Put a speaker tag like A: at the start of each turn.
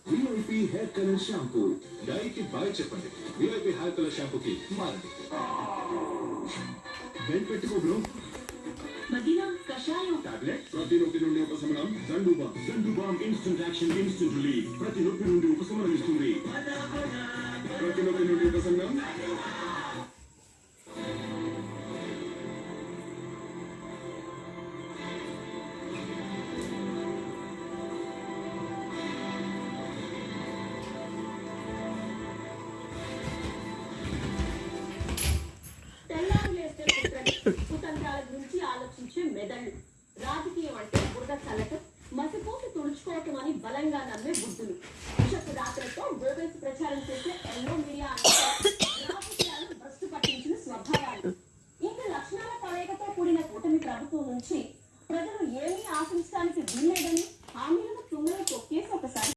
A: VIP hair colour shampoo. డైకి bye చెప్పండి, VIP hair colour షాంపూకి మారండి. బెల్ పెట్టుకో బ్రో.
B: మదీనా కషాయం
A: టాబ్లెట్ ప్రతి నొప్పి నుండి ఉపశమనం. దండుబామ్ ఇన్స్టంట్ యాక్షన్, ఇన్స్టంట్ రిలీఫ్. ప్రతి నొప్పి నుండి ఉపశమనం ఇస్తుంది. ప్రతి నొప్పి నుండి ఉపశమనం.
B: కుతంత్రాల గురించి ఆలోచించే మెదళ్ళు. రాజకీయం అంటే బురద చల్లటం, మసిపోసి తుడుచుకోవటం అని బలంగా నమ్మే బుద్ధులు. విషపు రాత్రులతో గోబెల్స్ ప్రచారం చేసే ఎన్నో